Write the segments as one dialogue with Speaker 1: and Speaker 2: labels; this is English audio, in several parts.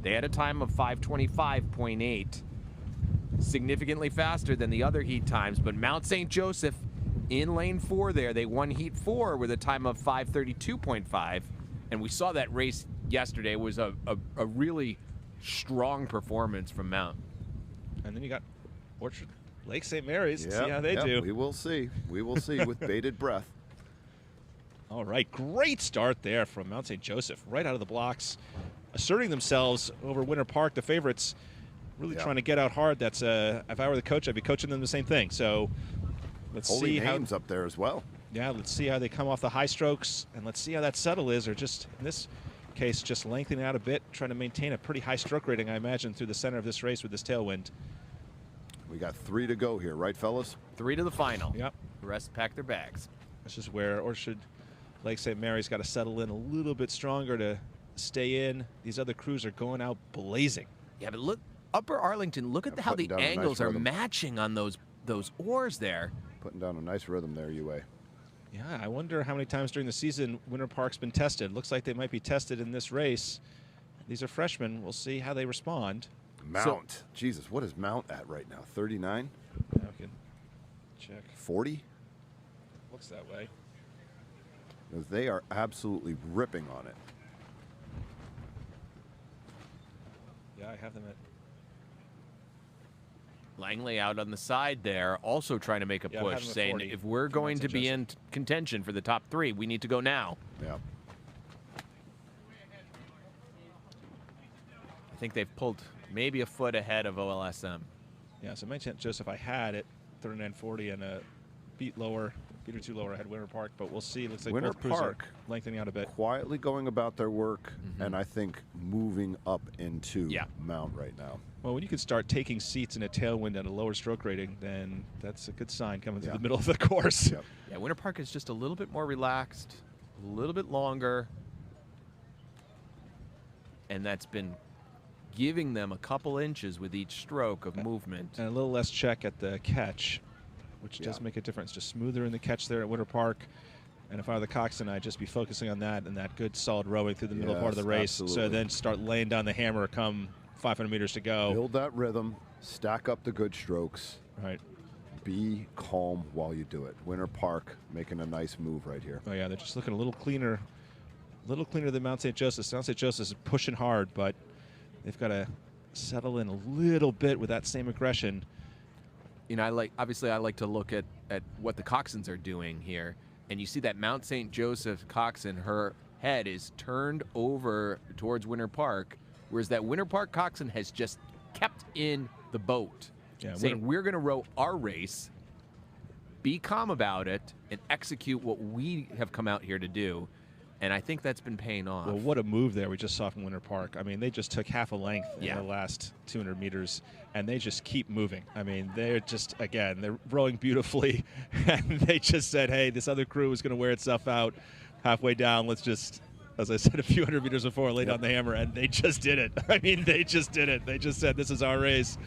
Speaker 1: They had a time of 5:25.8, significantly faster than the other heat times. But Mount St. Joseph in lane 4 there, they won heat 4 with a time of 5:32.5, and we saw that race yesterday was a really strong performance from Mount.
Speaker 2: And then you got Orchard Lake St. Mary's. See how they do.
Speaker 3: We will see. We will see with bated breath.
Speaker 2: All right, great start there from Mount St. Joseph, right out of the blocks, asserting themselves over Winter Park, the favorites, really trying to get out hard. That's if I were the coach, I'd be coaching them the same thing. So let's see how
Speaker 3: names up there as well.
Speaker 2: Yeah, let's see how they come off the high strokes, and let's see how that settle is, or just in this case, just lengthening out a bit, trying to maintain a pretty high stroke rating, I imagine, through the center of this race with this tailwind.
Speaker 3: We got 3 to go here, right, fellas?
Speaker 1: 3 to the final.
Speaker 2: Yep.
Speaker 1: The rest pack their bags.
Speaker 2: This is where Orchard Lake St. Mary's got to settle in a little bit stronger to stay in. These other crews are going out blazing.
Speaker 1: Yeah, but look, Upper Arlington, look at how the angles are matching on those oars there.
Speaker 3: Putting down a nice rhythm there, UA.
Speaker 2: Yeah, I wonder how many times during the season Winter Park's been tested. Looks like they might be tested in this race. These are freshmen. We'll see how they respond.
Speaker 3: Mount. Jesus, what is Mount at right now? 39?
Speaker 2: Yeah, we can check.
Speaker 3: 40?
Speaker 2: Looks that way.
Speaker 3: Because they are absolutely ripping on it.
Speaker 2: Yeah, I have them at...
Speaker 1: Langley out on the side there, also trying to make a push, saying if we're going to be in contention for the top 3, we need to go now.
Speaker 3: Yeah.
Speaker 1: I think they've pulled maybe a foot ahead of OLSM.
Speaker 2: Yeah, so Mount St. Joseph I had at 39.40 and a beat or 2 lower ahead Winter Park, but we'll see. Looks like
Speaker 3: Winter
Speaker 2: both crews
Speaker 3: Park
Speaker 2: are lengthening out a bit.
Speaker 3: Quietly going about their work, and I think moving up into Mount right now.
Speaker 2: Well, when you can start taking seats in a tailwind at a lower stroke rating, then that's a good sign coming through the middle of the course.
Speaker 1: Yeah, Winter Park is just a little bit more relaxed, a little bit longer, and that's been giving them a couple inches with each stroke of movement.
Speaker 2: And a little less check at the catch, which does make a difference. Just smoother in the catch there at Winter Park. And if I were the coxswain, I'd just be focusing on that and that good solid rowing through the middle part of the race. Absolutely. So then start laying down the hammer come 500 meters to go.
Speaker 3: Build that rhythm, stack up the good strokes.
Speaker 2: Right.
Speaker 3: Be calm while you do it. Winter Park making a nice move right here.
Speaker 2: Oh yeah, they're just looking a little cleaner than Mount St. Joseph. Mount St. Joseph is pushing hard, but they've got to settle in a little bit with that same aggression.
Speaker 1: You know, obviously I like to look at what the coxswains are doing here, and you see that Mount St. Joseph coxswain, her head is turned over towards Winter Park, whereas that Winter Park coxswain has just kept in the boat, saying we're going to row our race, be calm about it, and execute what we have come out here to do. And I think that's been paying off.
Speaker 2: Well, what a move there we just saw from Winter Park. I mean, they just took half a length in the last 200 meters, and they just keep moving. I mean, they're just, again, they're rowing beautifully, and they just said, hey, this other crew is going to wear itself out halfway down. Let's just, as I said a few hundred meters before, lay down the hammer, and they just did it. I mean, they just did it. They just said, this is our race.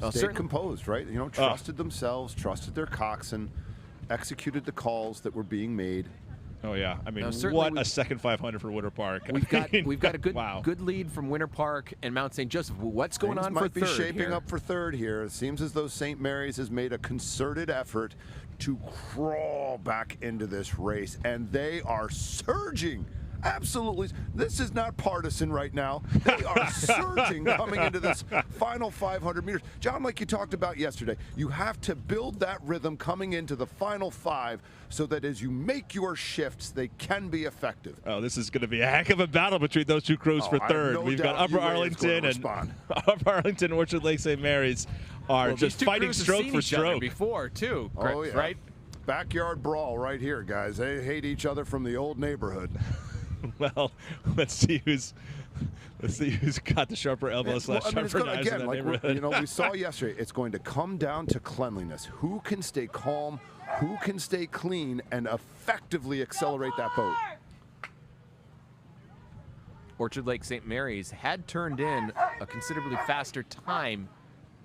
Speaker 3: Stayed composed, right? You know, trusted themselves, trusted their coxswain, executed the calls that were being made.
Speaker 2: Oh yeah, I mean, what a second 500 for Winter Park.
Speaker 1: We've got a good lead from Winter Park and Mount St. Joseph. What's going on for third?
Speaker 3: Might be shaping up for third here. It seems as though St. Mary's has made a concerted effort to crawl back into this race, and they are surging. Absolutely. This is not partisan right now. They are surging coming into this final 500 meters. John, like you talked about yesterday, you have to build that rhythm coming into the final 5 so that as you make your shifts, they can be effective.
Speaker 2: Oh, this is going to be a heck of a battle between those two crews for third. We've got Upper Arlington and Upper Arlington, Orchard Lake St. Mary's are just fighting stroke for stroke.
Speaker 1: Before, too.
Speaker 3: Oh, yeah.
Speaker 1: Right?
Speaker 3: Backyard brawl right here, guys. They hate each other from the old neighborhood.
Speaker 2: Well, let's see who's got the sharper elbow sharper knives in that neighborhood.
Speaker 3: You know, we saw yesterday, it's going to come down to cleanliness. Who can stay calm, who can stay clean, and effectively accelerate that boat?
Speaker 1: Orchard Lake St. Mary's had turned in a considerably faster time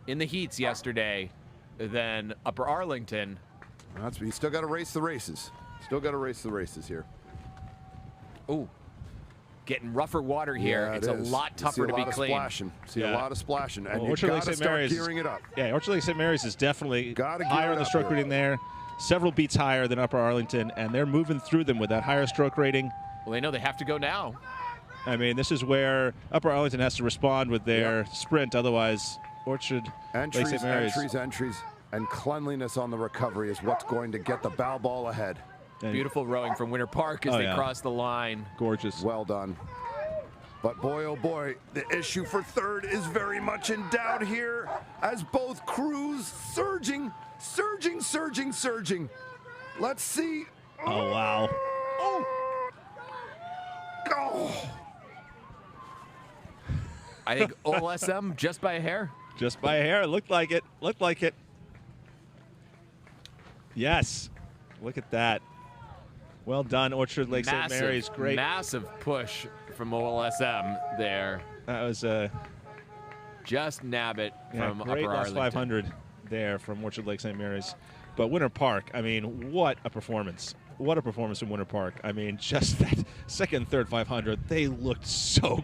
Speaker 1: in the heats yesterday than Upper Arlington.
Speaker 3: You still got to race the races. Still got to race the races here.
Speaker 1: Oh, getting rougher water here.
Speaker 3: Yeah,
Speaker 1: it's a lot tougher to be clean.
Speaker 3: See a lot of splashing, and
Speaker 2: Well,
Speaker 3: you
Speaker 2: Orchard Lake
Speaker 3: got to
Speaker 2: St.
Speaker 3: start
Speaker 2: Mary's
Speaker 3: gearing it up.
Speaker 2: Yeah, Orchard Lake St. Mary's is definitely
Speaker 3: Gotta gear
Speaker 2: higher
Speaker 3: it
Speaker 2: on the
Speaker 3: up
Speaker 2: stroke
Speaker 3: here.
Speaker 2: rating there. Several beats higher than Upper Arlington, and they're moving through them with that higher stroke rating.
Speaker 1: Well, they know they have to go now.
Speaker 2: I mean, this is where Upper Arlington has to respond with their sprint. Otherwise, Orchard Lake St. Mary's.
Speaker 3: Entries, and cleanliness on the recovery is what's going to get the bow ball ahead.
Speaker 1: Beautiful rowing from Winter Park as they cross the line.
Speaker 2: Gorgeous.
Speaker 3: Well done. But boy, oh boy, the issue for third is very much in doubt here as both crews surging. Let's see.
Speaker 2: Oh, wow.
Speaker 3: Oh.
Speaker 1: I think OLSM just by a hair.
Speaker 2: Just by a hair. It looked like it. Looked like it. Yes. Look at that. Well done, Orchard Lake St. Mary's. Great.
Speaker 1: Massive push from OLSM there.
Speaker 2: That was
Speaker 1: just nab it from
Speaker 2: great
Speaker 1: Upper
Speaker 2: last
Speaker 1: Arlington.
Speaker 2: 500 there from Orchard Lake St. Mary's. But Winter Park, I mean, what a performance. What a performance in Winter Park. I mean, just that second, third 500, they looked so